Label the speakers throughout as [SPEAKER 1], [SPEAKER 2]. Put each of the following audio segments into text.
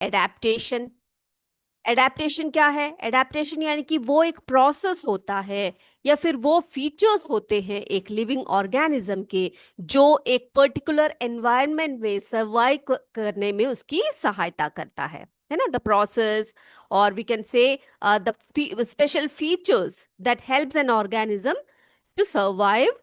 [SPEAKER 1] Adaptation. Adaptation क्या है? Adaptation यानी कि वो एक प्रोसेस होता है या फिर वो फीचर्स होते हैं एक लिविंग ऑर्गेनिज्म के, जो एक पर्टिकुलर एनवायरनमेंट में सर्वाइव करने में उसकी सहायता करता है ना, द प्रोसेस, और we can say the special features that helps an organism to survive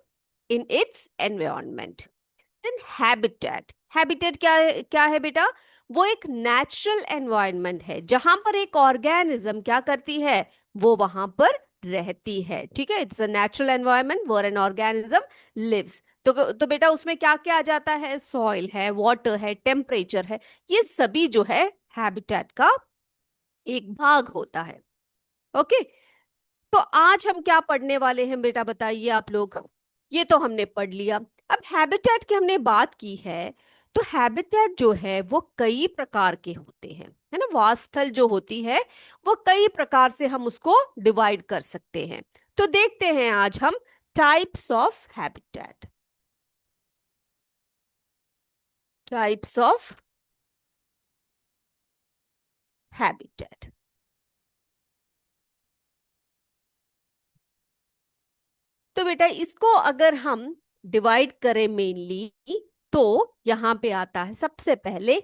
[SPEAKER 1] in its environment. Then habitat. Habitat क्या क्या है बेटा? वो एक नेचुरल एनवायरनमेंट है जहां पर एक ऑर्गेनिज्म क्या करती है, वो वहां पर रहती है। ठीक है, it's a natural environment where an organism lives. तो बेटा उसमें क्या क्या आ जाता है? सॉइल है, वाटर है, टेम्परेचर है, ये सभी जो है हैबिटेट का एक भाग होता है। ओके, तो आज हम क्या पढ़ने वाले हैं बेटा, बताइए आप लोग। ये तो हमने पढ़ लिया। अब हैबिटेट की हमने बात की है, तो हैबिटेट जो है वो कई प्रकार के होते हैं, है ना। वासस्थल जो होती है वो कई प्रकार से हम उसको डिवाइड कर सकते हैं। तो देखते हैं आज हम types of habitat. Types of habitat. तो बेटा इसको अगर हम डिवाइड करें मेनली, तो यहां पे आता है सबसे पहले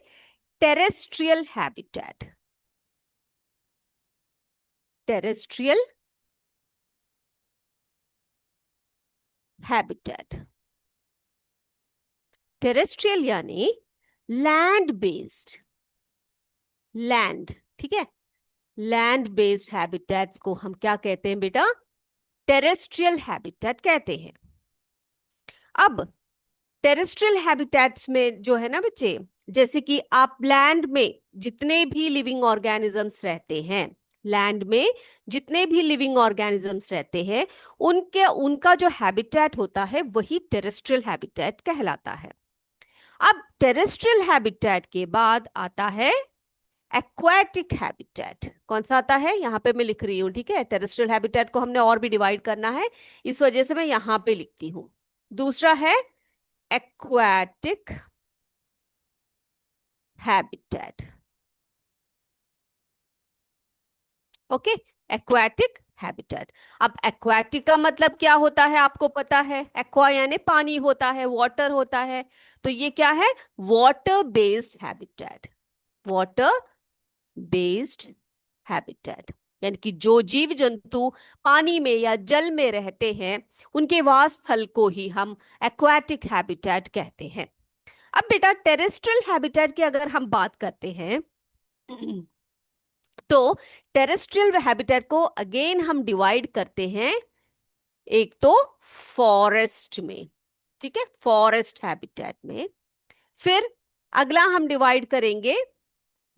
[SPEAKER 1] terrestrial habitat. Terrestrial habitat. Terrestrial यानी लैंड बेस्ड। लैंड, ठीक है, लैंड बेस्ड हैबिटेट्स को हम क्या कहते हैं बेटा? टेरेस्ट्रियल हैबिटेट कहते हैं। अब टेरेस्ट्रियल हैबिटेट्स में जो है ना बच्चे, जैसे कि आप लैंड में जितने भी लिविंग ऑर्गेनिजम्स रहते हैं, लैंड में जितने भी लिविंग ऑर्गेनिजम्स रहते हैं, उनके उनका जो हैबिटेट होता है वही टेरेस्ट्रियल हैबिटेट कहलाता है। अब टेरेस्ट्रियल हैबिटेट के बाद आता है एक्वाटिक हैबिटेट। कौन सा आता है? यहां पे मैं लिख रही हूं, ठीक है। टेरेस्ट्रियल हैबिटेट को हमने और भी डिवाइड करना है, इस वजह से मैं यहां पे लिखती हूं। दूसरा है aquatic habitat. Okay, aquatic habitat. अब एक्वाटिक का मतलब क्या होता है आपको पता है? एक्वा यानी पानी होता है, वाटर होता है। तो ये क्या है? Water based habitat. Water based habitat यानी कि जो जीव जंतु पानी में या जल में रहते हैं, उनके वास स्थल को ही हम एक्वाटिक हैबिटेट कहते हैं। अब बेटा टेरेस्ट्रियल हैबिटेट की अगर हम बात करते हैं, तो टेरेस्ट्रियल हैबिटेट को अगेन हम डिवाइड करते हैं, एक तो फॉरेस्ट में, ठीक है, फॉरेस्ट हैबिटेट में। फिर अगला हम डिवाइड करेंगे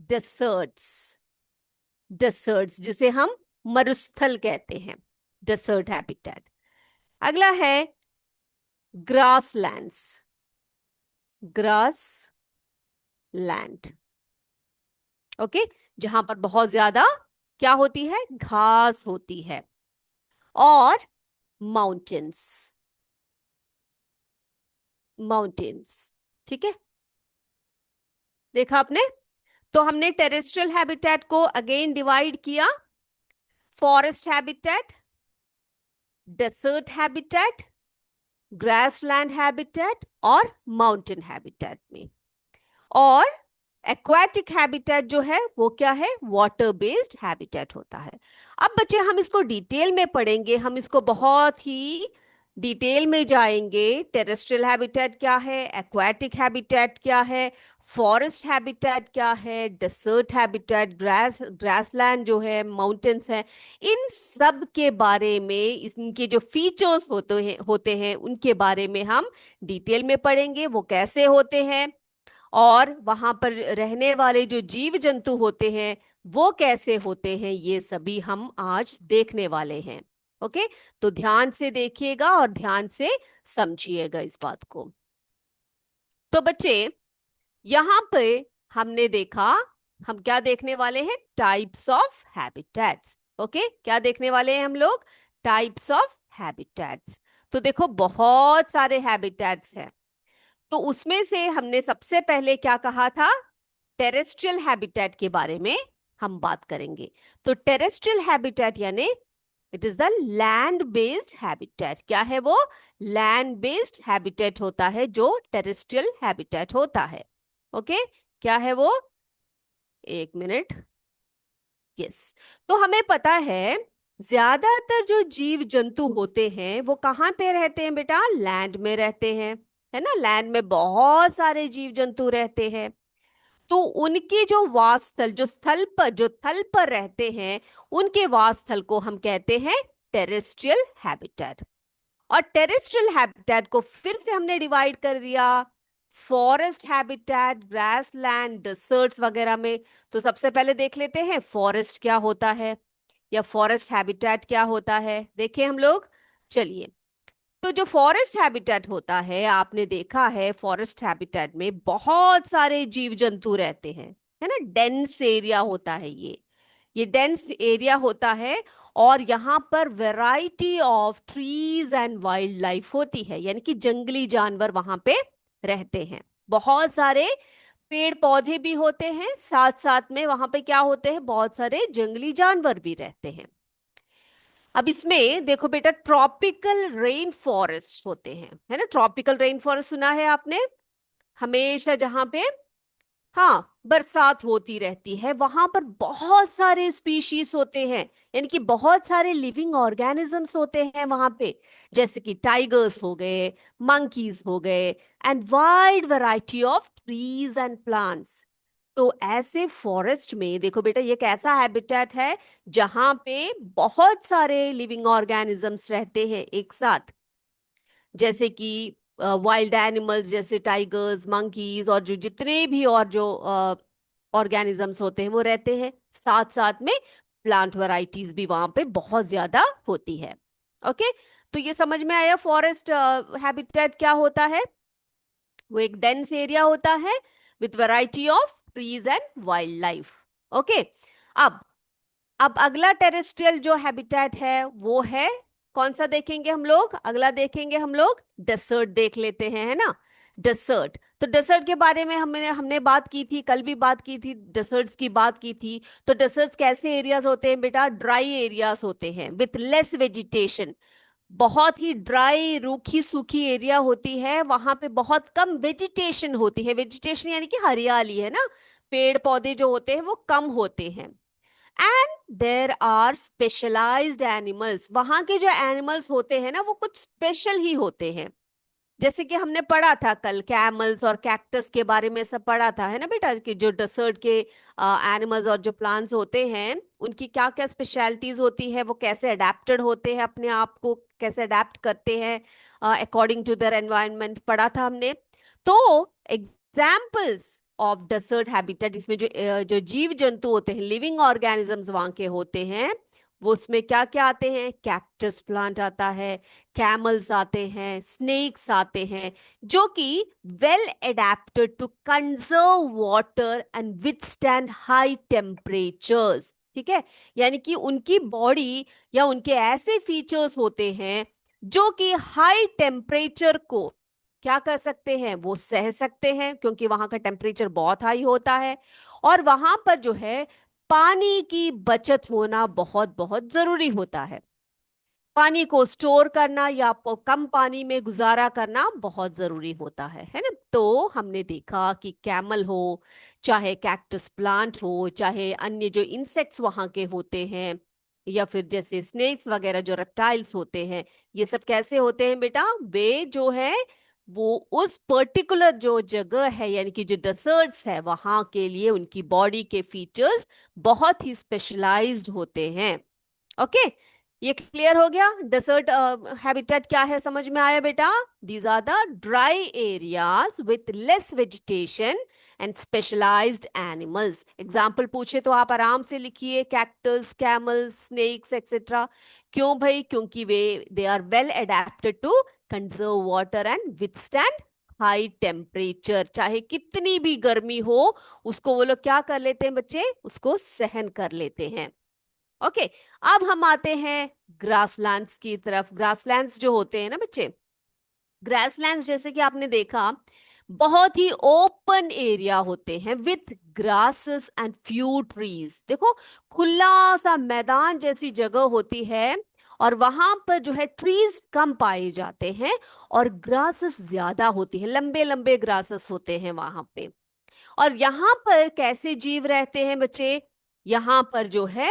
[SPEAKER 1] डेसर्ट्स। डेसर्ट्स जिसे हम मरुस्थल कहते हैं, डेसर्ट हैबिटेट। अगला है ग्रासलैंड्स। ग्रास लैंड, ओके, जहां पर बहुत ज्यादा क्या होती है? घास होती है। और माउंटेन्स। माउंटेन्स, ठीक है, देखा आपने। तो हमने टेरेस्ट्रियल हैबिटेट को अगेन डिवाइड किया, forest habitat, dessert habitat, grassland habitat और माउंटेन हैबिटेट में। और एक्वाटिक हैबिटेट जो है वो क्या है? वाटर बेस्ड हैबिटेट होता है। अब बच्चे हम इसको डिटेल में पढ़ेंगे, हम इसको बहुत ही डिटेल में जाएंगे। टेरेस्ट्रियल हैबिटेट क्या है, एक्वाटिक हैबिटेट क्या है, फॉरेस्ट हैबिटेट क्या है, डेसर्ट हैबिटेट, ग्रासलैंड जो है, माउंटेन्स है, इन सब के बारे में, इनके जो फीचर्स होते हैं उनके बारे में हम डिटेल में पढ़ेंगे, वो कैसे होते हैं, और वहां पर रहने वाले जो जीव जंतु होते हैं वो कैसे होते हैं, ये सभी हम आज देखने वाले हैं। ओके, तो ध्यान से देखिएगा और ध्यान से समझिएगा इस बात को। तो बच्चे यहां पे हमने देखा, हम क्या देखने वाले हैं? Types of habitats. ओके, क्या देखने वाले हैं हम लोग? Types of habitats. तो देखो बहुत सारे हैबिटेट्स हैं, तो उसमें से हमने सबसे पहले क्या कहा था? टेरेस्ट्रियल हैबिटेट के बारे में हम बात करेंगे। तो टेरेस्ट्रियल हैबिटेट यानी it is the land based habitat. क्या है वो? लैंड बेस्ड हैबिटेट होता है जो टेरेस्ट्रियल हैबिटेट होता है। ओके, क्या है वो? एक मिनट। यस, तो हमें पता है ज्यादातर जो जीव जंतु होते हैं वो कहाँ पे रहते हैं बेटा? लैंड में रहते हैं, है ना। लैंड में बहुत सारे जीव जंतु रहते हैं। तो उनकी जो वास स्थल, जो थल पर रहते हैं, उनके वास स्थल को हम कहते हैं टेरेस्ट्रियल हैबिटेट। और टेरेस्ट्रियल हैबिटेट को फिर से हमने डिवाइड कर दिया forest habitat, grassland, deserts वगैरह में। तो सबसे पहले देख लेते हैं फॉरेस्ट क्या होता है या फॉरेस्ट हैबिटेट क्या होता है। देखें हम लोग, चलिए। तो जो फॉरेस्ट हैबिटेट होता है, आपने देखा है फॉरेस्ट हैबिटेट में बहुत सारे जीव जंतु रहते हैं, है ना। डेंस एरिया होता है ये डेंस एरिया होता है। और यहाँ पर variety of trees and wild life होती है, यानी कि जंगली जानवर वहां पे रहते हैं। बहुत सारे पेड़ पौधे भी होते हैं, साथ साथ में वहां पे क्या होते हैं? बहुत सारे जंगली जानवर भी रहते हैं। अब इसमें देखो बेटा, ट्रॉपिकल रेन फॉरेस्ट होते हैं, है ना। ट्रॉपिकल रेन फॉरेस्ट सुना है आपने? हमेशा जहां पे, हाँ, बरसात होती रहती है, वहां पर बहुत सारे स्पीशीज होते हैं, यानी कि बहुत सारे लिविंग ऑर्गेनिजम्स होते हैं वहां पे। जैसे कि टाइगर्स हो गए, मंकीज हो गए, and wide variety of trees and plants. तो ऐसे फॉरेस्ट में देखो बेटा, ये कैसा हैबिटेट है जहां पे बहुत सारे लिविंग ऑर्गेनिजम्स रहते हैं एक साथ। जैसे कि वाइल्ड एनिमल्स जैसे टाइगर्स, मंकीज, और जो जितने भी और जो ऑर्गेनिजम्स होते हैं वो रहते हैं। साथ साथ में प्लांट वैरायटीज भी वहां पे बहुत ज्यादा होती है। ओके, तो ये समझ में आया फॉरेस्ट हैबिटेट क्या होता है? वो एक डेंस एरिया होता है with variety of trees and wild life. Okay, अब अब अगला टेरेस्ट्रियल जो हैबिटेट है वो है कौन सा? देखेंगे हम लोग, अगला देखेंगे हम लोग डेसर्ट देख लेते हैं, है ना। डेसर्ट, तो डेसर्ट के बारे में हमने हमने बात की थी, कल भी बात की थी, डेसर्ट्स की बात की थी। तो डेसर्ट्स कैसे एरियाज होते हैं बेटा? ड्राई एरियाज होते हैं विथ लेस वेजिटेशन। बहुत ही ड्राई, रूखी सूखी एरिया होती है, वहां पे बहुत कम वेजिटेशन होती है। वेजिटेशन यानी कि हरियाली, है ना। पेड़ पौधे जो होते हैं वो कम होते हैं। And there are specialised animals, वहां के जो एनिमल्स होते हैं ना वो कुछ स्पेशल ही होते हैं। जैसे कि हमने पढ़ा था कल कैमल्स और कैक्टस के बारे में, सब पढ़ा था, है ना बेटा, कि जो डेसर्ट के एनिमल्स और जो प्लांट्स होते हैं उनकी क्या क्या स्पेशलिटीज होती है, वो कैसे अडेप्टेड होते हैं, अपने आप को कैसे अडेप्ट करते हैं अकॉर्डिंग टू देयर एनवायरनमेंट, पढ़ा था हमने। तो एग्जाम्पल्स ऑफ डेसर्ट हैबिटेट, इसमें जो जीव जंतु होते हैं, लिविंग ऑर्गेनिजम्स वहां के होते हैं, वो उसमें क्या क्या आते हैं? कैक्टस प्लांट आता है, कैमल्स आते हैं, स्नेक्स आते हैं, जो कि well adapted to conserve water and withstand high temperatures. ठीक है, यानी कि उनकी बॉडी या उनके ऐसे फीचर्स होते हैं जो कि हाई टेम्परेचर को क्या कर सकते हैं? वो सह सकते हैं, क्योंकि वहां का टेम्परेचर बहुत हाई होता है। और वहां पर जो है पानी की बचत होना बहुत बहुत जरूरी होता है। पानी को स्टोर करना या कम पानी में गुजारा करना बहुत जरूरी होता है ना। तो हमने देखा कि कैमल हो, चाहे कैक्टस प्लांट हो, चाहे अन्य जो इंसेक्ट्स वहां के होते हैं, या फिर जैसे स्नेक्स वगैरह जो रेप्टाइल्स होते हैं, ये सब कैसे होते हैं बेटा? वे जो है वो उस पर्टिकुलर जो जगह है, यानी कि जो डेसर्ट्स है, वहां के लिए उनकी बॉडी के फीचर्स बहुत ही स्पेशलाइज्ड होते हैं। ओके, ये क्लियर हो गया? डेसर्ट हैबिटेट क्या है, समझ में आया बेटा? These are the dry areas with less vegetation and specialised animals. Example पूछे तो आप आराम से लिखिए, कैक्टस, कैमल्स, स्नेक्स एक्सेट्रा। क्यों भाई? क्योंकि वे they are well adapted to conserve water and withstand high temperature. चाहे कितनी भी गर्मी हो, उसको वो लोग क्या कर लेते हैं बच्चे? उसको सहन कर लेते हैं। ओके, अब हम आते हैं ग्रासलैंड्स की तरफ। ग्रासलैंड्स जो होते हैं ना बच्चे, ग्रासलैंड्स जैसे कि आपने देखा बहुत ही ओपन एरिया होते हैं with grasses and few trees. देखो, खुला सा मैदान जैसी जगह होती है और वहां पर जो है ट्रीज कम पाए जाते हैं और ग्रासेस ज्यादा होती है, लंबे लंबे ग्रासेस होते हैं वहां पे। और यहाँ पर कैसे जीव रहते हैं बच्चे? यहाँ पर जो है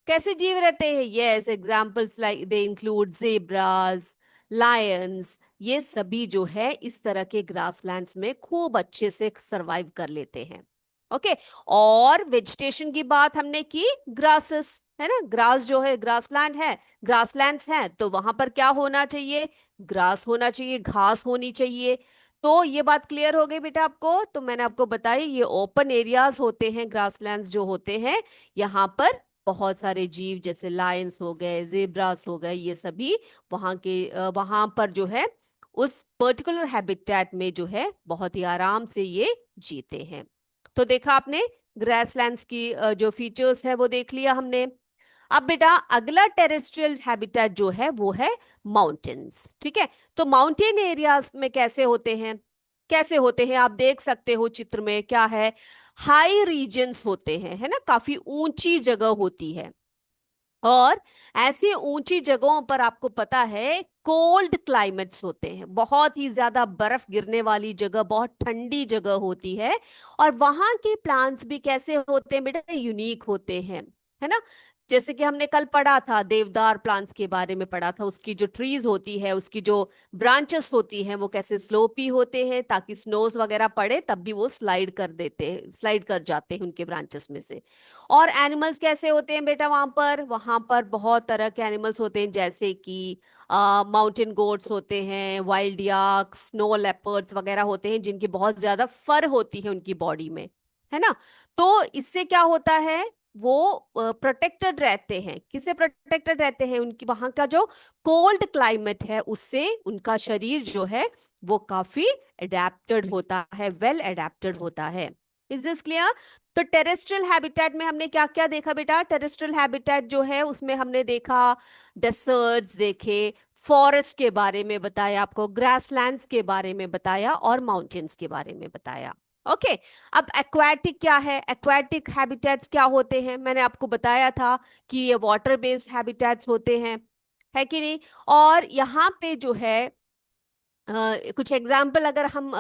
[SPEAKER 1] कैसे जीव रहते हैं? Yes, examples like they include zebras, Lions, ये सभी जो है इस तरह के ग्रासलैंड्स में खूब अच्छे से सरवाइव कर लेते हैं। ओके, और वेजिटेशन की बात हमने की, ग्रासेस है ना, ग्रास जो है, ग्रासलैंड है, ग्रासलैंड्स हैं, तो वहां पर क्या होना चाहिए? ग्रास होना चाहिए, घास होनी चाहिए। तो ये बात क्लियर हो गई बेटा आपको? तो मैंने आपको बताई ये ओपन एरियाज होते हैं, ग्रासलैंड्स जो होते हैं, यहाँ पर बहुत सारे जीव जैसे लायंस हो गए, जेब्रास हो गए, ये सभी वहां पर जो है उस पर्टिकुलर हैबिटेट में जो है बहुत ही आराम से ये जीते हैं। तो देखा आपने, ग्रासलैंड्स की जो फीचर्स है वो देख लिया हमने। अब बेटा अगला टेरेस्ट्रियल हैबिटेट जो है वो है माउंटेन्स। ठीक है, तो माउंटेन एरियाज में कैसे होते हैं? कैसे होते हैं आप देख सकते हो चित्र में, क्या है? हाई रीजन्स होते हैं, है ना, काफी ऊंची जगह होती है। और ऐसी ऊंची जगहों पर आपको पता है कोल्ड क्लाइमेट्स होते हैं, बहुत ही ज्यादा बर्फ गिरने वाली जगह, बहुत ठंडी जगह होती है। और वहां के प्लांट्स भी कैसे होते हैं बेटा? यूनिक होते हैं, है ना। जैसे कि हमने कल पढ़ा था, देवदार प्लांट्स के बारे में पढ़ा था, उसकी जो ट्रीज होती है, उसकी जो ब्रांचेस होती हैं वो कैसे स्लोपी होते हैं, ताकि स्नोज वगैरह पड़े तब भी वो स्लाइड कर देते हैं, स्लाइड कर जाते हैं उनके ब्रांचेस में से। और एनिमल्स कैसे होते हैं बेटा? वहां पर बहुत तरह के एनिमल्स होते हैं, जैसे कि माउंटेन गोट्स होते हैं, वाइल्ड याक्स, स्नो लेपर्ड्स वगैरह होते हैं, जिनकी बहुत ज्यादा फर होती है उनकी बॉडी में, है ना। तो इससे क्या होता है? वो प्रोटेक्टेड रहते हैं। किससे प्रोटेक्टेड रहते हैं? उनकी वहां का जो कोल्ड क्लाइमेट है उससे उनका शरीर जो है वो काफी अडेप्टेड होता है, वेल अडेप्टेड होता है। Is this clear? तो टेरेस्ट्रियल हैबिटेट में हमने क्या क्या देखा बेटा? टेरेस्ट्रियल हैबिटेट जो है उसमें हमने देखा डेसर्ट्स देखे, फॉरेस्ट के बारे में बताया आपको, ग्रासलैंड्स के बारे में बताया और माउंटेन्स के बारे में बताया। ओके, अब एक्वाटिक क्या है? एक्वाटिक हैबिटेट्स क्या होते हैं? मैंने आपको बताया था कि ये वाटर बेस्ड हैबिटेट्स होते हैं, है कि नहीं। और यहाँ पे जो है कुछ एग्जाम्पल अगर हम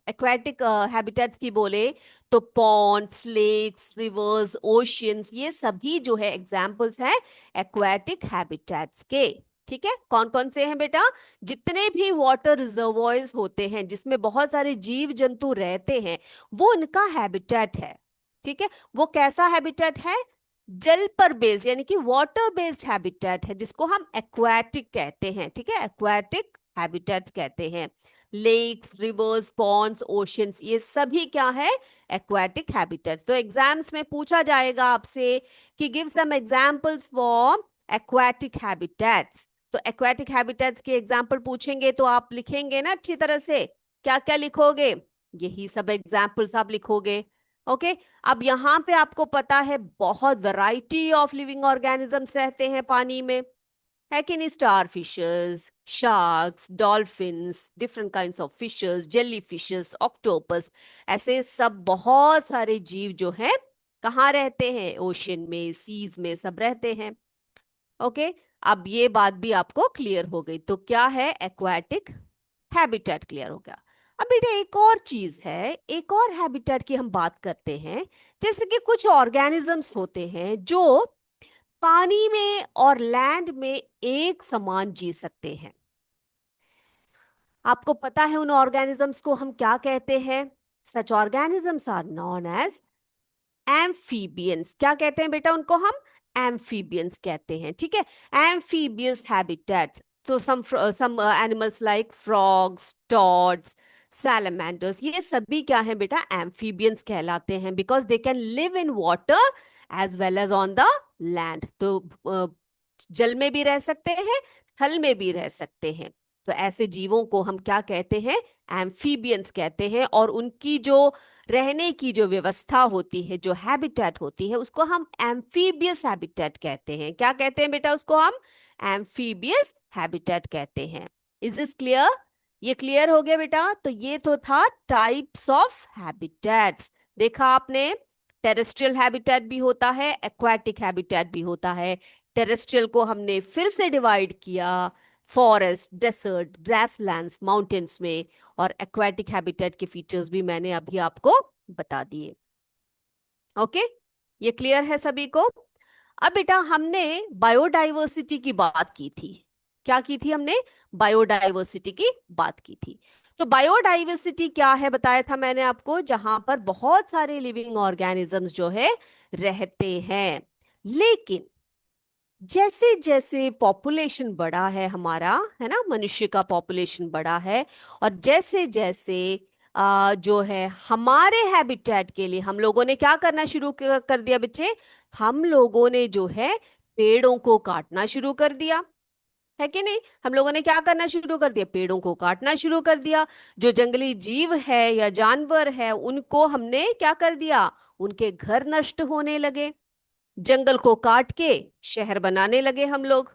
[SPEAKER 1] एक्वाटिक हैबिटेट्स की बोले तो पॉन्ड्स, लेक्स, रिवर्स, ओशियंस, ये सभी जो है एग्जाम्पल्स हैं एक्वाटिक हैबिटेट्स के। ठीक है, कौन कौन से हैं बेटा? जितने भी वाटर रिजर्वॉयर्स होते हैं जिसमें बहुत सारे जीव जंतु रहते हैं, वो उनका हैबिटेट है। ठीक है, वो कैसा हैबिटेट है? जल पर बेस्ड, यानी कि वाटर बेस्ड हैबिटेट है, जिसको हम एक्वाटिक कहते हैं। ठीक है, एक्वाटिक हैबिटेट्स कहते हैं। लेक्स, रिवर्स, पॉन्ड्स, ओशियंस, ये सभी क्या है? Aquatic habitats. तो एग्जाम्स में पूछा जाएगा आपसे कि give some examples for aquatic habitats. तो एक्वाटिक हैबिटेट्स के एग्जांपल पूछेंगे तो आप लिखेंगे ना अच्छी तरह से? क्या क्या लिखोगे? यही सब एग्जांपल्स आप लिखोगे। ओके, अब यहाँ पे आपको पता है बहुत वैरायटी ऑफ लिविंग ऑर्गेनिजम्स रहते हैं पानी में, है कि नहीं? Star fishes, sharks, dolphins, different kinds of fishes, jelly fishes, octopus, ऐसे सब बहुत सारे जीव जो हैं कहाँ रहते हैं? ओशन में, सीज में सब रहते हैं। ओके, अब ये बात भी आपको क्लियर हो गई। तो क्या है? एक्वाटिक हैबिटेट क्लियर हो गया। अब बेटा एक और चीज है, एक और हैबिटेट की हम बात करते हैं। जैसे कि कुछ ऑर्गेनिजम्स होते हैं जो पानी में और लैंड में एक समान जी सकते हैं। आपको पता है उन ऑर्गेनिजम्स को हम क्या कहते हैं? Such organisms are known as amphibians. क्या कहते हैं बेटा उनको? हम एम्फीबियंस कहते हैं। ठीक है, एम्फीबियस हैबिटेट्स। तो some animals like frogs, toads, salamanders, ये सभी क्या है बेटा? एम्फीबियंस कहलाते हैं, because they can live in water as well as on the land. तो जल में भी रह सकते हैं, थल में भी रह सकते हैं। तो ऐसे जीवों को हम क्या कहते हैं? एम्फीबियंस कहते हैं। और उनकी जो रहने की जो व्यवस्था होती है, जो हैबिटेट होती है, उसको हम एम्फीबियस हैबिटेट कहते हैं। क्या कहते हैं बेटा उसको? हम एम्फीबियस हैबिटेट कहते हैं। Is this clear? ये क्लियर हो गया बेटा? तो ये तो था टाइप्स ऑफ हैबिटेट्स। देखा आपने, टेरेस्ट्रियल हैबिटेट भी होता है, एक्वाटिक हैबिटेट भी होता है। टेरेस्ट्रियल को हमने फिर से डिवाइड किया फॉरेस्ट, डेजर्ट, ग्रासलैंड्स, माउंटेन्स में, और एक्वाटिक हैबिटेट के फीचर्स भी मैंने अभी आपको बता दिए। ओके, ये क्लियर है सभी को? अब बेटा हमने बायोडाइवर्सिटी की बात की थी। क्या की थी हमने? बायोडाइवर्सिटी की बात की थी। तो बायोडाइवर्सिटी क्या है बताया था मैंने आपको, जहां पर बहुत सारे लिविंग ऑर्गेनिजम्स जो है रहते हैं। लेकिन जैसे जैसे पॉपुलेशन बढ़ा है हमारा, है ना, मनुष्य का पॉपुलेशन बढ़ा है, और जैसे जैसे जो है हमारे हैबिटेट के लिए हम लोगों ने क्या करना शुरू कर दिया बच्चे? हम लोगों ने जो है पेड़ों को काटना शुरू कर दिया, है कि नहीं? हम लोगों ने क्या करना शुरू कर दिया? पेड़ों को काटना शुरू कर दिया। जो जंगली जीव है या जानवर है उनको हमने क्या कर दिया? उनके घर नष्ट होने लगे, जंगल को काट के शहर बनाने लगे हम लोग।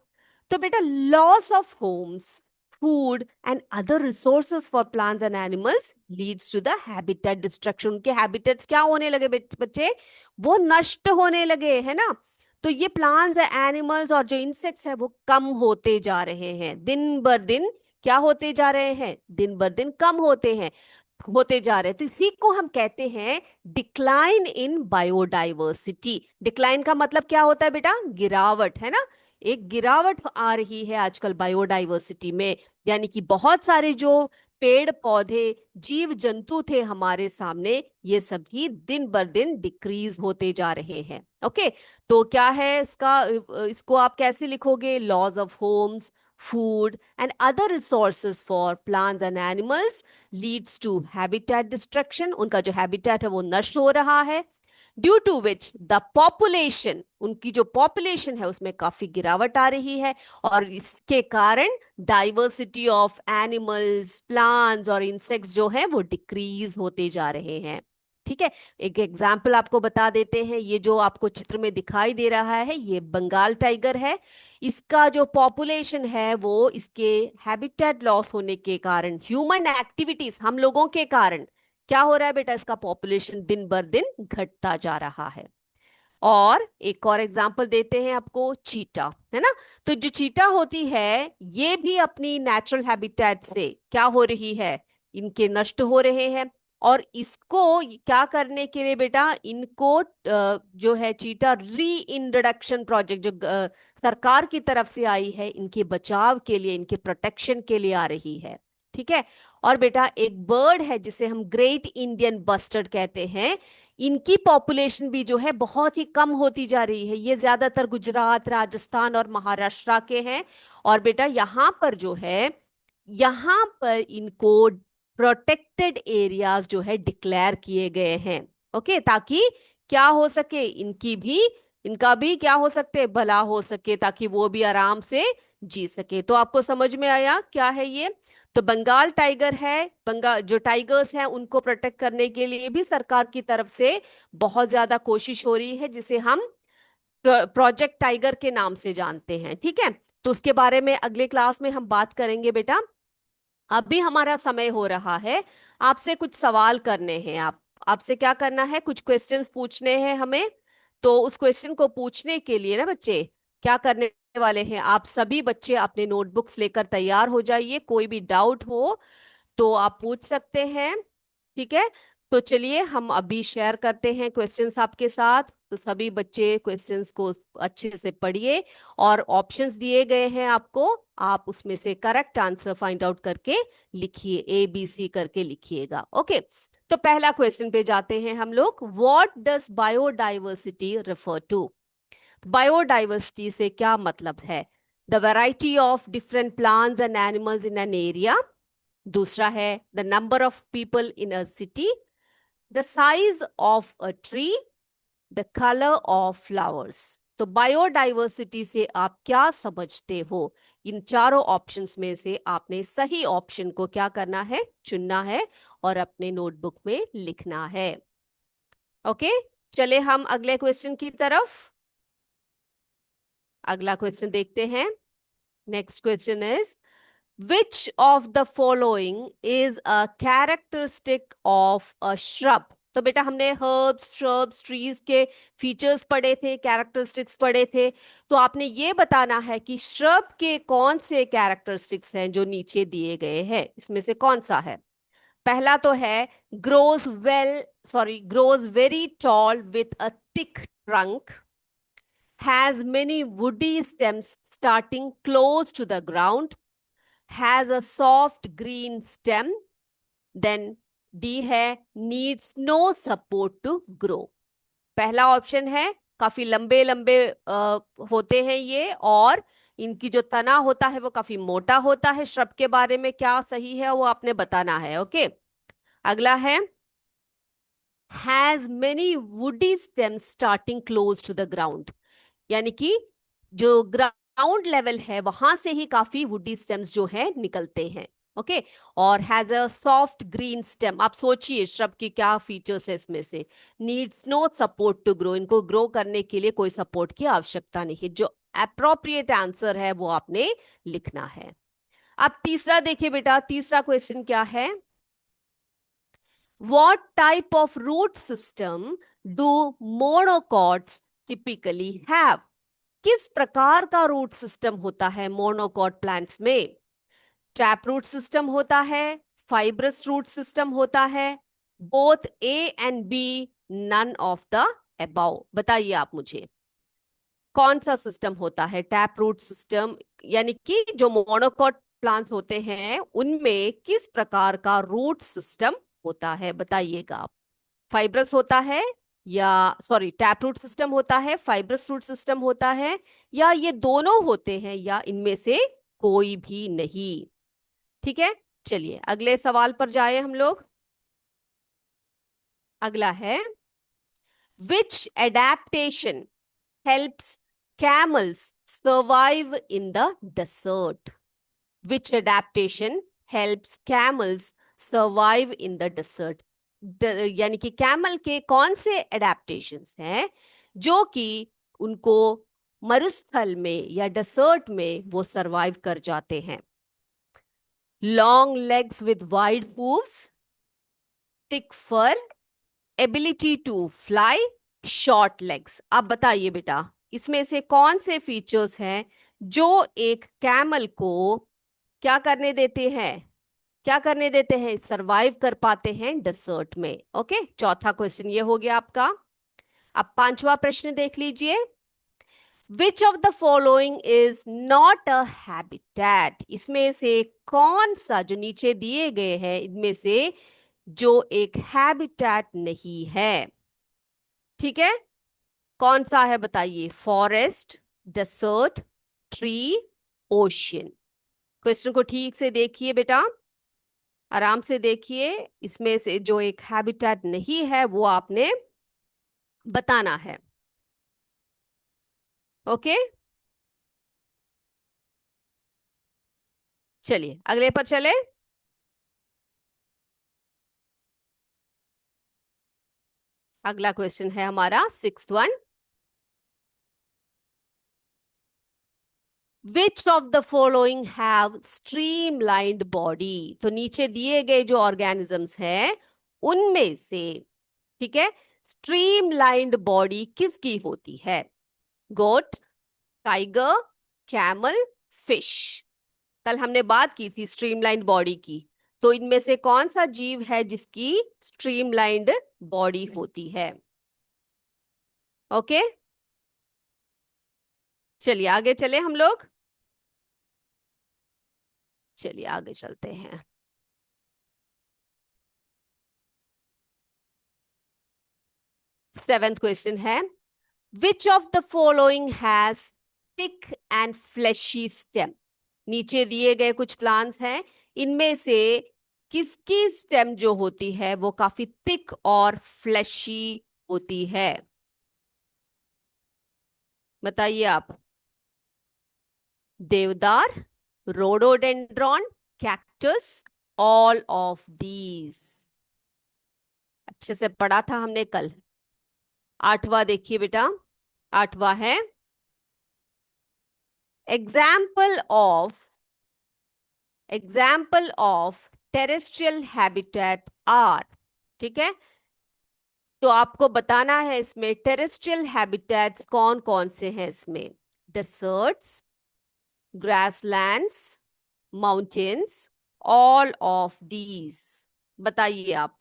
[SPEAKER 1] तो बेटा loss of homes, food and other resources for plants and animals leads to the habitat destruction. उनके हैबिटेट्स क्या होने लगे बच्चे? वो नष्ट होने लगे, है ना? तो ये प्लांट्स एनिमल्स और जो इंसेक्ट्स है वो कम होते जा रहे हैं, दिन बर दिन क्या होते जा रहे हैं? दिन बर दिन कम होते जा रहे हैं। तो इसी को हम कहते हैं डिक्लाइन इन बायोडाइवर्सिटी। डिक्लाइन का मतलब क्या होता है बेटा? गिरावट, है ना? एक गिरावट आ रही है आजकल बायोडाइवर्सिटी में, यानी कि बहुत सारे जो पेड़ पौधे जीव जंतु थे हमारे सामने, ये सभी दिन बर दिन डिक्रीज होते जा रहे हैं। ओके, तो क्या है इसका, इसको आप कैसे लिखोगे? Loss of homes, food and other resources for plants and animals leads to habitat destruction. उनका जो हैबिटेट है वो नष्ट हो रहा है, due to which the population, उनकी जो पॉपुलेशन है उसमें काफी गिरावट आ रही है, और इसके कारण डाइवर्सिटी ऑफ एनिमल्स, प्लांट्स और इंसेक्ट्स जो है वो डिक्रीज होते जा रहे हैं। ठीक है, एक एग्जाम्पल आपको बता देते हैं। ये जो आपको चित्र में दिखाई दे रहा है ये बंगाल टाइगर है। इसका जो पॉपुलेशन है वो इसके हैबिटेट लॉस होने के कारण, ह्यूमन एक्टिविटीज, हम लोगों के कारण क्या हो रहा है बेटा? इसका पॉपुलेशन दिन बर दिन घटता जा रहा है। और एक और एग्जांपल देते हैं आपको, चीटा, है ना? तो जो चीटा होती है ये भी अपनी नेचुरल हैबिटेट से क्या हो रही है? इनके नष्ट हो रहे हैं। और इसको क्या करने के लिए बेटा? इनको जो है चीटा री इंट्रोडक्शन प्रोजेक्ट जो सरकार की तरफ से आई है, इनके बचाव के लिए, इनके प्रोटेक्शन के लिए आ रही है। ठीक है। और बेटा एक बर्ड है जिसे हम ग्रेट इंडियन बस्टर्ड कहते हैं, इनकी पॉपुलेशन भी जो है बहुत ही कम होती जा रही है। ये ज्यादातर गुजरात, राजस्थान और महाराष्ट्र के हैं। और बेटा यहाँ पर जो है, यहाँ पर इनको प्रोटेक्टेड एरियाज जो है डिक्लेयर किए गए हैं। ओके, ताकि क्या हो सके? इनका भी क्या हो सकते? भला हो सके, ताकि वो भी आराम से जी सके। तो आपको समझ में आया क्या है ये? तो बंगाल टाइगर है, बंगाल जो टाइगर्स हैं उनको प्रोटेक्ट करने के लिए भी सरकार की तरफ से बहुत ज्यादा कोशिश हो रही है, जिसे हम प्रोजेक्ट टाइगर के नाम से जानते हैं। ठीक है, तो उसके बारे में अगले क्लास में हम बात करेंगे बेटा। अभी हमारा समय हो रहा है, आपसे कुछ सवाल करने हैं। आपसे क्या करना है? कुछ क्वेश्चंस पूछने हैं हमें। तो उस क्वेश्चन को पूछने के लिए ना बच्चे क्या करने वाले हैं, आप सभी बच्चे अपने नोटबुक्स लेकर तैयार हो जाइए। कोई भी डाउट हो तो आप पूछ सकते हैं। ठीक है, तो चलिए हम अभी शेयर करते हैं क्वेश्चंस आपके साथ। तो सभी बच्चे क्वेश्चंस को अच्छे से पढ़िए, और ऑप्शंस दिए गए हैं आपको, आप उसमें से करेक्ट आंसर फाइंड आउट करके लिखिए, ABC करके लिखिएगा। ओके, तो पहला क्वेश्चन पे जाते हैं हम लोग। What does biodiversity refer to? Biodiversity से क्या मतलब है? The variety of different plants and animals in an area. दूसरा है the number of people in a city, the size of a tree, the colour of flowers. तो biodiversity से आप क्या समझते हो? इन चारों ऑप्शंस में से आपने सही ऑप्शन को क्या करना है? चुनना है और अपने नोटबुक में लिखना है। ओके, चले हम अगले क्वेश्चन की तरफ। अगला क्वेश्चन देखते हैं। Next question is, which of the following is a characteristic of a shrub. तो बेटा हमने हर्ब्स, श्रब्स, ट्रीज के फीचर्स पढ़े थे, कैरेक्टरिस्टिक्स पढ़े थे। तो आपने ये बताना है कि श्रब के कौन से कैरेक्टरिस्टिक्स हैं जो नीचे दिए गए हैं, इसमें से कौन सा है। पहला तो है grows very tall with a thick trunk, has many woody stems starting close to the ground, has a soft green stem, then D है needs no support to grow। पहला ऑप्शन है काफी लंबे लंबे होते हैं ये, और इनकी जो तना होता है वो काफी मोटा होता है। श्रब के बारे में क्या सही है वो आपने बताना है। ओके, अगला है has many woody stems starting close to the ground, यानी कि जो ग्राउंड लेवल है वहां से ही काफी वुडी स्टेम्स जो है निकलते हैं। ओके, और has a soft green stem. आप सोचिए श्रब की क्या फीचर्स है इसमें से। Needs no support to grow, इनको ग्रो करने के लिए कोई सपोर्ट की आवश्यकता नहीं है। जो अप्रोप्रिएट आंसर है वो आपने लिखना है। अब तीसरा देखिए बेटा, तीसरा क्वेश्चन क्या है। What type of root system do monocots typically have? किस प्रकार का रूट सिस्टम होता है मोनोकॉट प्लांट्स में। टैप रूट सिस्टम होता है, फाइब्रस रूट सिस्टम होता है, both A and B, none of the above. बताइए आप मुझे कौन सा सिस्टम होता है। टैप रूट सिस्टम यानी कि जो मोनोकॉट प्लांट्स होते हैं उनमें किस प्रकार का रूट सिस्टम होता है, बताइएगा आप। फाइब्रस होता है या सॉरी टैप रूट सिस्टम होता है, फाइब्रस रूट सिस्टम होता है, या ये दोनों होते हैं, या इनमें से कोई भी नहीं। ठीक है, चलिए अगले सवाल पर जाए हम लोग। अगला है which adaptation helps camels survive in the desert. Which adaptation helps camels survive in the desert. यानी कि कैमल के कौन से एडेप्टेशंस हैं जो कि उनको मरुस्थल में या डेसर्ट में वो सरवाइव कर जाते हैं। Long legs with wide hooves, thick fur, ability to fly, short legs. आप बताइए बेटा इसमें से कौन से फीचर्स हैं जो एक कैमल को क्या करने देते हैं, क्या करने देते हैं, सरवाइव कर पाते हैं डेसर्ट में। ओके, चौथा क्वेश्चन ये हो गया आपका। अब पांचवा प्रश्न देख लीजिए। Which of the following is not a habitat. इसमें से कौन सा जो नीचे दिए गए हैं इनमें से जो एक हैबिटेट नहीं है। ठीक है, कौन सा है बताइए। Forest, dessert, tree, ocean. Question को ठीक से देखिए बेटा, आराम से देखिए। इसमें से जो एक हैबिटेट नहीं है वो आपने बताना है। ओके, चलिए अगले पर चले। अगला क्वेश्चन है हमारा sixth one. Which of the following have streamlined body. तो नीचे दिए गए जो ऑर्गेनिजम्स हैं उनमें से, ठीक है, स्ट्रीमलाइंड बॉडी किसकी होती है। गोट, टाइगर, कैमल, फिश। कल हमने बात की थी स्ट्रीमलाइंड बॉडी की। तो इनमें से कौन सा जीव है जिसकी स्ट्रीमलाइंड बॉडी होती है। ओके, चलिए आगे चले हम लोग। चलिए आगे चलते हैं। सेवेंथ क्वेश्चन है which of the following has thick and fleshy stem. नीचे दिए गए कुछ प्लांट्स हैं, इनमें से किसकी स्टेम जो होती है वो काफी थिक और फ्लैशी होती है, बताइए आप। देवदार, rhododendron, cactus, all of these. अच्छे से पढ़ा था हमने कल। आठवां देखिए बेटा, आठवां है example of example of terrestrial habitat are, ठीक है। तो आपको बताना है इसमें टेरेस्ट्रियल हैबिटेट्स कौन कौन से हैं इसमें। Deserts, grasslands, mountains, all of these. बताइए आप।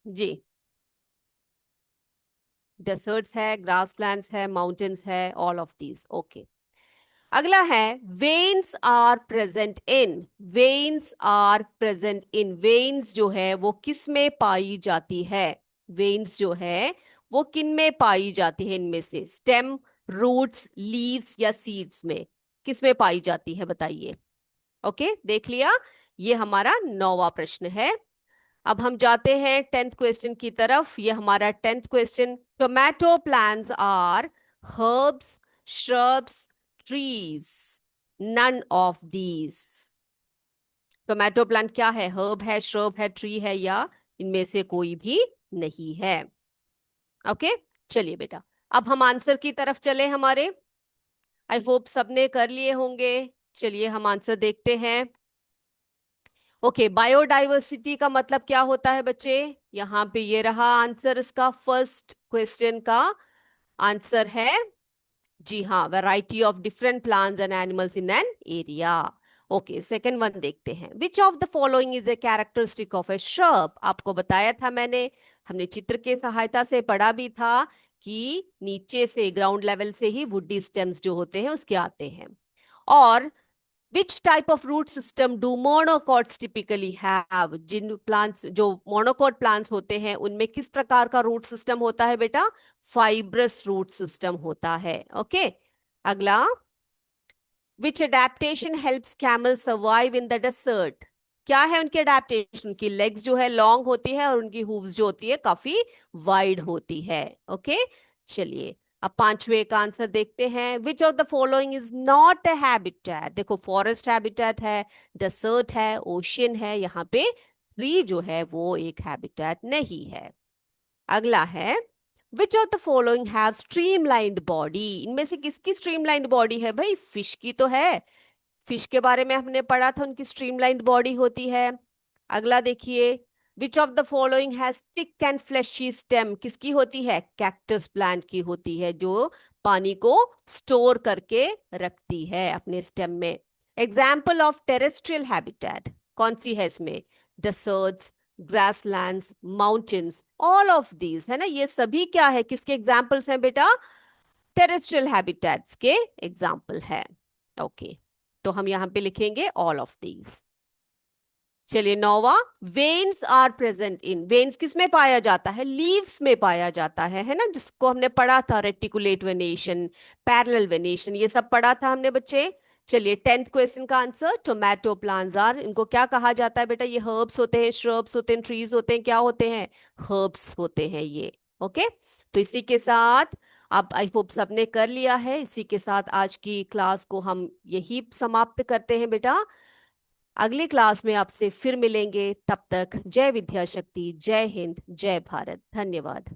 [SPEAKER 1] जी, डेसर्ट्स है, ग्रासलैंड्स है, माउंटेन्स है, ऑल ऑफ दीज, ओके। अगला है veins are present in. Veins are present in, veins जो है वो किस में पाई जाती है। वेन्स जो है वो किन में पाई जाती है इनमें से, स्टेम, रूट्स, लीव्स या सीड्स में, किस में पाई जाती है बताइए। ओके, देख लिया। ये हमारा 9वां प्रश्न है। अब हम जाते हैं 10th क्वेश्चन की तरफ। ये हमारा 10th question, tomato plants are herbs, shrubs, trees, none of these। Tomato plant क्या है, हर्ब है, श्रब है, ट्री है, या इनमें से कोई भी नहीं है। ओके, चलिए बेटा, अब हम आंसर की तरफ चले हमारे। आई होप सबने कर लिए होंगे। चलिए हम आंसर देखते हैं। ओके, बायोडाइवर्सिटी का मतलब क्या होता है बच्चे। यहाँ पे ये रहा आंसर, इसका फर्स्ट क्वेश्चन का आंसर है, जी हाँ, variety of different plants and animals in an area. Okay, second one देखते हैं। Which of the following is a characteristic of A shrub. आपको बताया था मैंने, हमने चित्र के सहायता से पढ़ा भी था कि नीचे से ग्राउंड लेवल से ही वुडी स्टेम्स जो होते हैं उसके आते हैं। और which type of root system do monocots typically have. जिन प्लांट्स जो मोनोकॉट प्लांट्स होते हैं उनमें किस प्रकार का रूट सिस्टम होता है बेटा, फाइब्रस रूट सिस्टम होता है। ओके, अगला, which adaptation helps camel survive in the desert. क्या है उनकी अडेप्टेशन, उनकी लेग्स जो है लॉन्ग होती है और उनकी हूव्स जो होती है काफी वाइड होती है। ओके, चलिए अब पांचवे का आंसर देखते हैं। Which of the following is not a habitat. देखो, फॉरेस्ट हैबिटेट है, डेजर्ट है, ओशियन है, यहाँ पे ट्री जो है वो एक हैबिटेट नहीं है। अगला है, which of the following have streamlined body. इनमें से किसकी स्ट्रीमलाइंड बॉडी है भाई, फिश की तो है, फिश के बारे में हमने पढ़ा था, उनकी स्ट्रीमलाइंड बॉडी होती है। अगला देखिए, which of the following has thick and fleshy stem. किसकी होती है, कैक्टस प्लांट की होती है, जो पानी को स्टोर करके रखती है अपने स्टेम में। एग्जाम्पल ऑफ टेरेस्ट्रियल हैबिटेट कौन सी है इसमें, deserts, grasslands, mountains, all of these, है ना। ये सभी क्या है, किसके एग्जाम्पल्स हैं बेटा, टेरेस्ट्रियल हैबिटेट्स के एग्जाम्पल है। ओके, तो हम यहां पे लिखेंगे ऑल ऑफ दीज। चलिए 9वां, veins are present in. Veins किस में पाया जाता है, लीव्स में पाया जाता है ना, जिसको हमने पढ़ा था, रेटिकुलेट वेनेशन, पैरेलल वेनेशन, ये सब पढ़ा था हमने बच्चे। चलिए 10th क्वेश्चन का आंसर, टोमेटो प्लांट्स आर, इनको क्या कहा जाता है बेटा, ये हर्ब्स होते हैं, श्रब्स होते हैं, ट्रीज होते हैं, क्या होते हैं, हर्ब्स होते हैं ये। ओके, तो इसी के साथ, अब आई होप सबने कर लिया है, इसी के साथ आज की क्लास को हम यही समाप्त करते हैं बेटा। अगली क्लास में आपसे फिर मिलेंगे, तब तक जय विद्या शक्ति, जय हिंद, जय भारत, धन्यवाद।